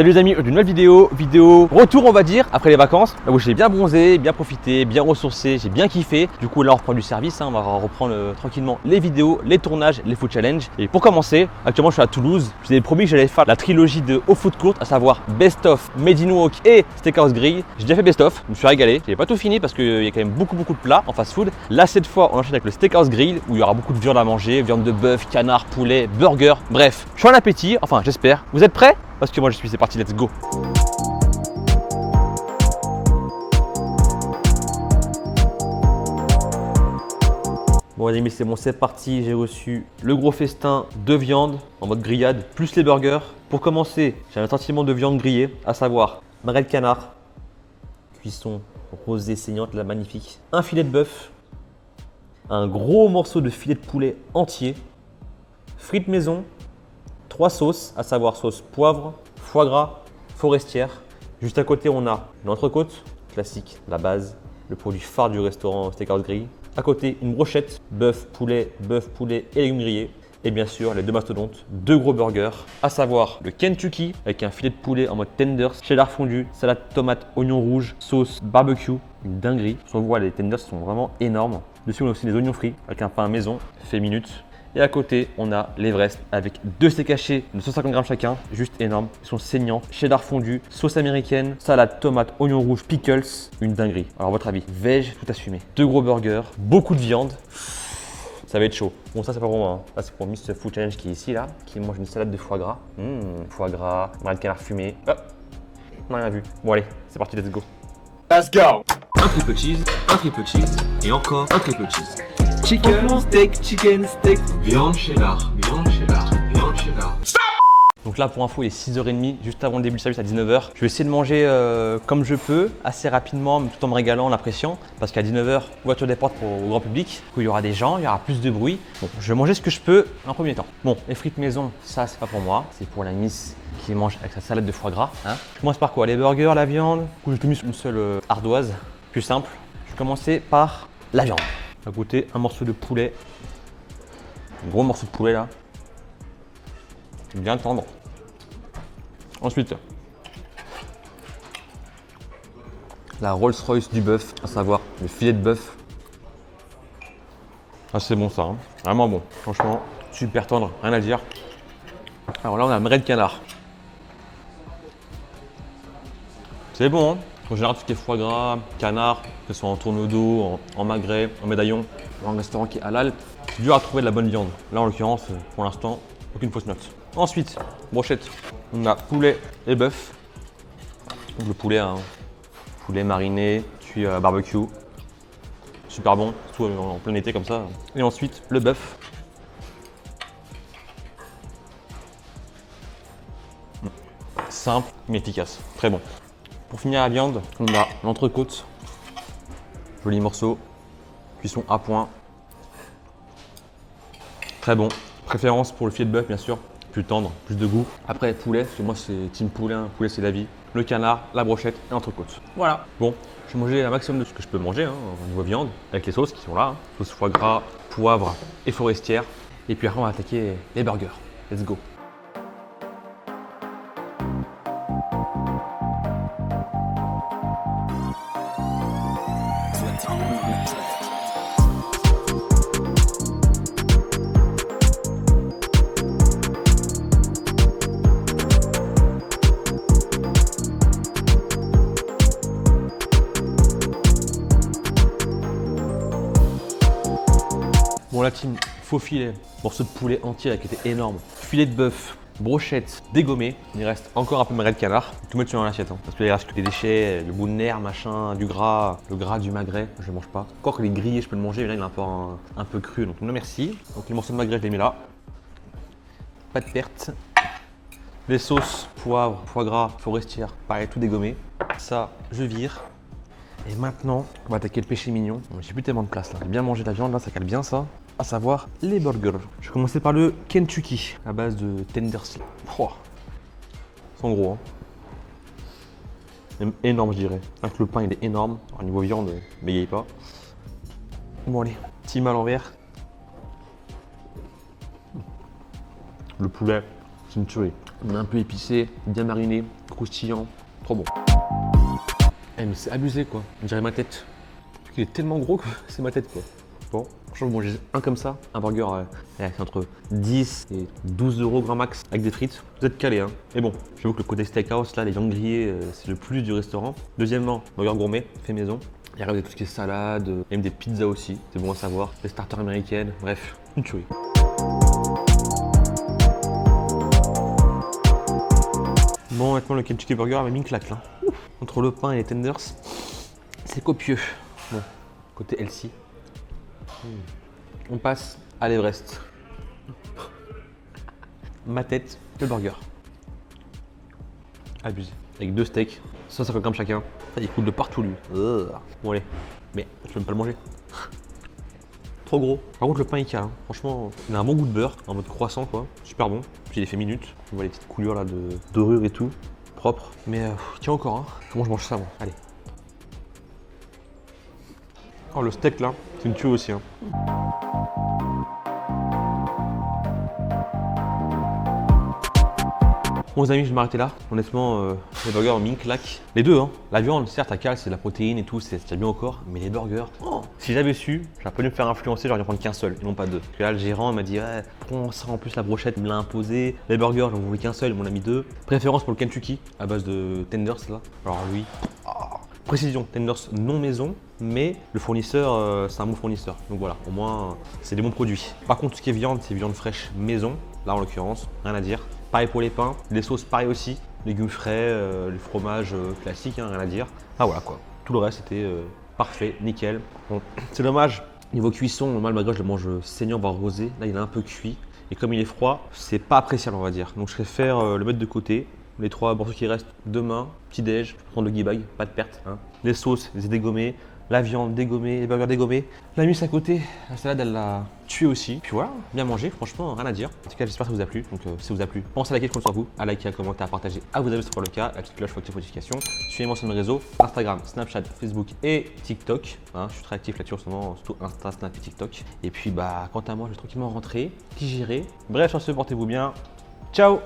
Salut les amis, une nouvelle vidéo retour on va dire après les vacances. Là où j'ai bien bronzé, bien profité, bien ressourcé, j'ai bien kiffé. Du coup là on reprend du service, on va reprendre tranquillement les vidéos, les tournages, les food challenge. Et pour commencer, actuellement je suis à Toulouse. Je vous avais promis que j'allais faire la trilogie de Au Food Court, à savoir Best of, Made in Wok et Steakhouse Grill. J'ai déjà fait Best of, je me suis régalé. J'ai pas tout fini parce qu'il y a quand même beaucoup de plats en fast food. Là cette fois on enchaîne avec le Steakhouse Grill où il y aura beaucoup de viande à manger, viande de bœuf, canard, poulet, burger, bref. Je suis en appétit, enfin j'espère. Vous êtes prêts? Parce que moi je suis, c'est parti, let's go. Bon les amis, c'est bon, c'est parti. J'ai reçu le gros festin de viande en mode grillade, plus les burgers. Pour commencer, j'ai un sentiment de viande grillée, à savoir magret de canard, cuisson rosée saignante, là magnifique. Un filet de bœuf, un gros morceau de filet de poulet entier, frites maison, 3 sauces, à savoir sauce poivre, foie gras, forestière. Juste à côté, on a une entrecôte classique, la base, le produit phare du restaurant Steakhouse Grill. À côté, une brochette, bœuf, poulet et légumes grillés. Et bien sûr, les deux mastodontes, 2 gros burgers, à savoir le Kentucky avec un filet de poulet en mode tenders, cheddar fondu, salade tomate, oignon rouge, sauce barbecue, une dinguerie. On voit les tenders sont vraiment énormes. Dessus, on a aussi des oignons frits avec un pain maison, fait minutes. Et à côté, on a l'Everest avec 2 steaks hachés de 150 grammes chacun, juste énormes. Ils sont saignants, cheddar fondu, sauce américaine, salade, tomate, oignon rouge, pickles, une dinguerie. Alors, votre avis, veg, tout assumé. 2 gros burgers, beaucoup de viande. Ça va être chaud. Bon, ça, c'est pas pour moi. Hein. Ça, c'est pour Mr. Food Challenge qui est ici, là, qui mange une salade de foie gras. Foie gras, magret de canard fumé. Hop, on n'a rien vu. Bon, allez, c'est parti, let's go. Let's go! Un triple cheese, et encore un triple cheese. Chicken steak, viande cheddar. Donc là, pour info, il est 6h30, juste avant le début du service à 19h. Je vais essayer de manger comme je peux, assez rapidement, mais tout en me régalant, en appréciant. Parce qu'à 19h, voiture des portes au grand public. Du coup, il y aura des gens, il y aura plus de bruit. Bon, je vais manger ce que je peux en premier temps. Bon, les frites maison, ça, c'est pas pour moi. C'est pour la miss qui mange avec sa salade de foie gras. Hein. Je commence par quoi? Les burgers, la viande. Du coup, j'ai tout mis sur une seule ardoise, plus simple. Je vais commencer par la viande. À côté, un morceau de poulet. Un gros morceau de poulet là. Bien tendre. Ensuite, la Rolls-Royce du bœuf, à savoir le filet de bœuf. Ah, c'est bon ça, hein. Vraiment bon. Franchement, super tendre, rien à dire. Alors là, on a un magret de canard. C'est bon, hein. En général, tout ce qui est foie gras, canard, que ce soit en tourneau d'eau, en magret, en médaillon, dans un restaurant qui est halal, c'est dur à trouver de la bonne viande. Là, en l'occurrence, pour l'instant, aucune fausse note. Ensuite, brochette, on a poulet et bœuf. Donc le poulet, hein, poulet mariné, cuit barbecue. Super bon, surtout en plein été comme ça. Et ensuite, le bœuf. Simple mais efficace, très bon. Pour finir la viande, on a l'entrecôte, joli morceau, cuisson à point. Très bon, préférence pour le filet de bœuf bien sûr, plus tendre, plus de goût. Après poulet, parce que moi c'est team poulet, hein. Poulet c'est la vie. Le canard, la brochette et l'entrecôte. Voilà. Bon, je vais manger un maximum de ce que je peux manger hein, au niveau viande, avec les sauces qui sont là. Hein. Sauce foie gras, poivre et forestière. Et puis après on va attaquer les burgers. Let's go. Bon la team, faux filet, morceau de poulet entier là, qui était énorme, filet de bœuf, brochette dégommée, il reste encore un peu de magret de canard, tout mettre sur l'assiette hein, parce qu'il reste que des déchets, le bout de nerf, machin, du gras, le gras du magret, je ne mange pas. Encore que les grillés je peux le manger, mais là il est un peu cru, donc non merci. Donc les morceaux de magret je les mets là, pas de perte. Les sauces, poivre, foie gras, forestière, pareil tout dégommé. Ça je vire. Et maintenant, on va attaquer le péché mignon. J'ai plus tellement de place là. J'ai bien mangé de la viande là, ça cale bien ça. À savoir les burgers. Je vais commencer par le Kentucky à base de tenders. Oh. Ils sont gros. Hein. Même énorme je dirais. Avec le pain il est énorme. Alors, niveau viande, bégayez pas. Bon allez, petit mal à l'envers. Le poulet, c'est une tuerie. Un peu épicé, bien mariné, croustillant, trop bon. Eh mais c'est abusé quoi, on dirait ma tête. Il est tellement gros que c'est ma tête quoi. Bon, franchement, vous mangez un comme ça, un burger, c'est entre 10 et 12 euros grand max avec des frites. Vous êtes calé, hein. Mais bon, j'avoue que le côté steakhouse, là, les viandes grillées, c'est le plus du restaurant. Deuxièmement, burger gourmet, fait maison. Il y a tout ce qui est salade, même des pizzas aussi, c'est bon à savoir. Les starters américaines, bref, une tuerie. Bon, maintenant le Kentucky Burger m'a mis une claque là. Ouf. Entre le pain et les tenders, c'est copieux. Bon, côté healthy. On passe à l'Everest. Ma tête, le burger. Abusé. Avec 2 steaks, 150 grammes chacun. Il coule de partout lui. Bon allez, mais je peux même pas le manger. Trop gros. Par contre le pain il cale, hein. Franchement, il a un bon goût de beurre, en mode croissant quoi. Super bon. Puis il est fait minute. On voit les petites coulures là de dorure et tout. Propre. Mais tiens encore, hein. Comment je mange ça moi? Allez. Oh le steak là, c'est une tuerie aussi, hein. Bon les amis, je vais m'arrêter là. Honnêtement, les burgers ont mis une claque. Les deux, hein. La viande, certes, la cale, c'est de la protéine et tout, c'est bien au corps. Mais les burgers, oh. Si j'avais su, j'aurais pas dû me faire influencer, j'aurais dû prendre qu'un seul et non pas deux. Parce que là, le gérant m'a dit, ouais, prends ça en plus la brochette, il me l'a imposé. Les burgers, j'en voulais qu'un seul, il m'en a mis 2. Préférence pour le Kentucky, à base de tenders là. Alors lui, précision, tenders non maison, mais le fournisseur, c'est un bon fournisseur. Donc voilà, au moins, c'est des bons produits. Par contre, tout ce qui est viande, c'est viande fraîche maison. Là, en l'occurrence, rien à dire. Pareil pour les pains, les sauces, pareil aussi. Légumes frais, les fromages classiques, hein, rien à dire. Ah voilà quoi. Tout le reste était parfait, nickel. Bon, c'est dommage. Niveau cuisson, normal, malgré je le mange saignant, voire rosé. Là, il est un peu cuit. Et comme il est froid, c'est pas appréciable, on va dire. Donc je préfère le mettre de côté. Les 3 morceaux qui restent demain, petit déj, je vais prendre le guibag, pas de perte. Hein. Les sauces, les ai dégommées, la viande dégommée, les burgers dégommés. La mousse à côté, la salade elle l'a tué aussi. Puis voilà, bien mangé, franchement, rien à dire. En tout cas, j'espère que ça vous a plu. Donc si ça vous a plu, pensez à liker, je compte sur vous, à liker, à commenter, à partager, à vous abonner si c'est pas le cas, la petite cloche pour activer les notifications. Suivez-moi sur mes réseaux, Instagram, Snapchat, Facebook et TikTok. Hein, je suis très actif là-dessus en ce moment, surtout Insta, Snap et TikTok. Et puis bah, quant à moi, je vais tranquillement rentrer, digérer. Bref, sur ce, portez-vous bien. Ciao!